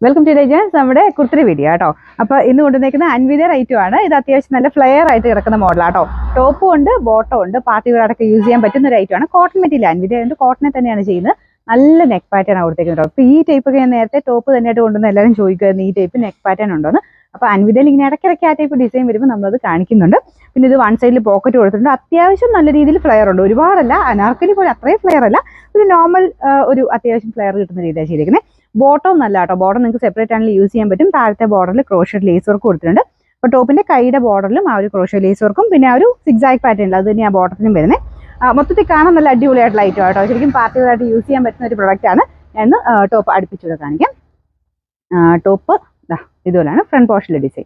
Welcome to Jans നമ്മുടെ കുർത്തിരി video കേട്ടോ. അപ്പോൾ ഇന്ന് കൊണ്ടുവന്നേക്കുന്ന അൻവിതർ ഐറ്റം ആണ്. ഇത് അത്യാവശ്യം നല്ല ഫ്ലെയർ ആയിട്ട് കിടക്കുന്ന മോഡലാട്ടോ. ടോപ്പും ഉണ്ട് ബോട്ടം ഉണ്ട്, പാർട്ടി വെയറൊക്കെ യൂസ് ചെയ്യാൻ പറ്റുന്ന ഒരു ഐറ്റം ആണ്. കോട്ടൺ മെറ്റീരിയൽ അൻവിതർ ഉണ്ട്, കോട്ടനെ തന്നെയാണ് ചെയ്യുന്നത്. നല്ല നെക്ക് പാറ്റേൺ ആണ് കൊടുത്തേക്കുന്നത്. അപ്പോൾ ഈ ടൈപ്പ് ഒക്കെ ഞാൻ നേരത്തെ ടോപ്പ് തന്നെയായിട്ട് കൊണ്ടുവന്ന് എല്ലാവരും ചോദിക്കുമായിരുന്നു ഈ ടൈപ്പ് നെക്ക് പാറ്റേൺ ഉണ്ടോന്ന്. അപ്പോൾ അൻവിതയിൽ ഇങ്ങനെ ഇടയ്ക്കിടയ്ക്ക് ആ ടൈപ്പ് ഡിസൈൻ വരുമ്പോൾ നമ്മളത് കാണിക്കുന്നുണ്ട്. പിന്നെ ഇത് വൺ സൈഡിൽ പോക്കറ്റ് കൊടുത്തിട്ടുണ്ട്. അത്യാവശ്യം നല്ല രീതിയിൽ ഫ്ലെയർ ഉണ്ട്, ഒരുപാടല്ല, അനാർക്കലി പോലെ അത്രയും ഫ്ലെയർ അല്ല, ഒരു നോർമൽ ഒരു അത്യാവശ്യം ഫ്ലെയർ കിട്ടുന്ന രീതിയാണ് ചെയ്തിരിക്കുന്നത്. ബോട്ടം നല്ല കേട്ടോ, ബോട്ടം നിങ്ങൾക്ക് സെപ്പറേറ്റ് ആണെങ്കിൽ യൂസ് ചെയ്യാൻ പറ്റും. താഴത്തെ ബോർഡറിൽ ക്രോഷഡ് ലേസ് വർക്ക് കൊടുത്തിട്ടുണ്ട്. അപ്പോൾ ടോപ്പിന്റെ കൈയുടെ ബോർഡറിലും ആ ഒരു ക്രോഷഡ് ലേസ് വർക്കും പിന്നെ ആ ഒരു സിക്സാക് പാറ്റേൺ അത് തന്നെ ആ ബോട്ടത്തിനും വരുന്നത്. മൊത്തത്തിൽ കാണാൻ നല്ല അടിപൊളിയായിട്ടുള്ള ഐറ്റം കേട്ടോ. ശരിക്കും പാർട്ടികളായിട്ട് യൂസ് ചെയ്യാൻ പറ്റുന്ന ഒരു പ്രൊഡക്റ്റ് ആണ്. ഞാൻ ടോപ്പ് അടുപ്പിച്ചൂടെ കാണിക്കാം. ടോപ്പ് ഇതുപോലെയാണ് ഫ്രണ്ട് പോർഷനിലെ ഡിസൈൻ.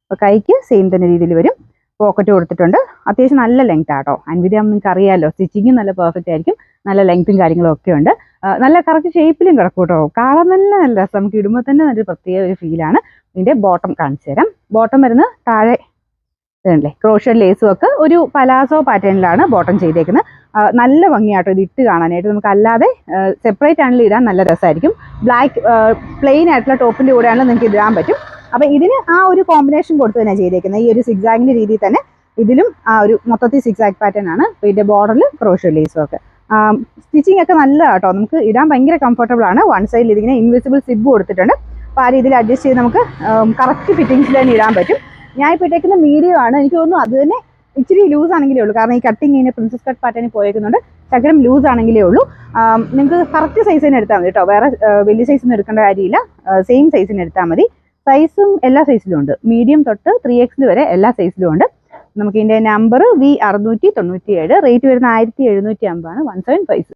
അപ്പോൾ കൈക്ക് സെയിം തന്നെ രീതിയിൽ വരും. പോക്കറ്റ് കൊടുത്തിട്ടുണ്ട്. അത്യാവശ്യം നല്ല ലെങ്ത് ആട്ടോ. അൻവിത നിങ്ങൾക്ക് അറിയാമല്ലോ, സ്റ്റിച്ചിങ്ങും നല്ല പെർഫെക്റ്റ് ആയിരിക്കും. നല്ല ലെങ്ത്തും കാര്യങ്ങളും ഒക്കെ ഉണ്ട്. നല്ല കറക്റ്റ് ഷേപ്പിലും കിടക്കും കേട്ടോ. കാണാൻ നല്ല രസം, നമുക്ക് ഇടുമ്പോൾ തന്നെ നല്ലൊരു പ്രത്യേക ഒരു ഫീലാണ്. ഇതിൻ്റെ ബോട്ടം കാണിച്ചു തരാം. ബോട്ടം വരുന്നത് താഴെ ഇതല്ലേ ക്രോഷഡ് ലേസ് വർക്ക് ഒരു പലാസോ പാറ്റേണിലാണ് ബോട്ടം ചെയ്തേക്കുന്നത്. നല്ല ഭംഗിയാട്ടോ ഇത് ഇട്ട് കാണാനായിട്ട്. നമുക്ക് അല്ലാതെ സെപ്പറേറ്റ് ആണെങ്കിൽ ഇടാൻ നല്ല രസമായിരിക്കും. ബ്ലാക്ക് പ്ലെയിൻ ആയിട്ടുള്ള ടോപ്പിൻ്റെ കൂടെയാണെങ്കിൽ നിങ്ങൾക്ക് ഇടാൻ പറ്റും. അപ്പം ഇതിന് ആ ഒരു കോമ്പിനേഷൻ കൊടുത്ത് തന്നെ ചെയ്തേക്കുന്നത്. ഈ ഒരു സിക്സാഗിൻ്റെ രീതിയിൽ തന്നെ ഇതിലും ആ ഒരു മൊത്തത്തിൽ സിക്സാഗ് പാറ്റേൺ ആണ്. ഇതിൻ്റെ ബോർഡറിൽ ക്രോഷഡ് ലേസ് വർക്ക്. സ്റ്റിച്ചിങ് ഒക്കെ നല്ല കേട്ടോ, നമുക്ക് ഇടാൻ ഭയങ്കര കംഫർട്ടബിൾ ആണ്. വൺ സൈഡിൽ ഇതിങ്ങനെ ഇൻവിസിബിൾ സിബ് കൊടുത്തിട്ടുണ്ട്. അപ്പോൾ ആ രീതിയിൽ അഡ്ജസ്റ്റ് ചെയ്ത് നമുക്ക് കറക്റ്റ് ഫിറ്റിങ്സിൽ തന്നെ ഇടാൻ പറ്റും. ഞാൻ ഇപ്പോൾ ഇട്ടേക്കുന്ന മീഡിയം ആണ്. എനിക്ക് തോന്നുന്നു അത് തന്നെ ഇച്ചിരി ലൂസ് ആണെങ്കിലേ ഉള്ളൂ, കാരണം ഈ കട്ടിങ് ഇങ്ങനെ പ്രിൻസസ് കട്ട് പാറ്റേണിൽ പോയേക്കുന്നുണ്ട്. ശകലം ലൂസ് ആണെങ്കിലേ ഉള്ളൂ. നിങ്ങൾക്ക് കറക്റ്റ് സൈസിന് എടുത്താൽ മതി കേട്ടോ, വേറെ വലിയ സൈസിന് എടുക്കേണ്ട കാര്യമില്ല. സെയിം സൈസിന് എടുത്താൽ മതി. സൈസും എല്ലാ സൈസിലും ഉണ്ട്, മീഡിയം തൊട്ട് 3XL വരെ എല്ലാ സൈസിലും ഉണ്ട്. നമുക്ക് ഇതിൻ്റെ നമ്പർ V697, റേറ്റ് വരുന്ന 1750 ആണ്, 175.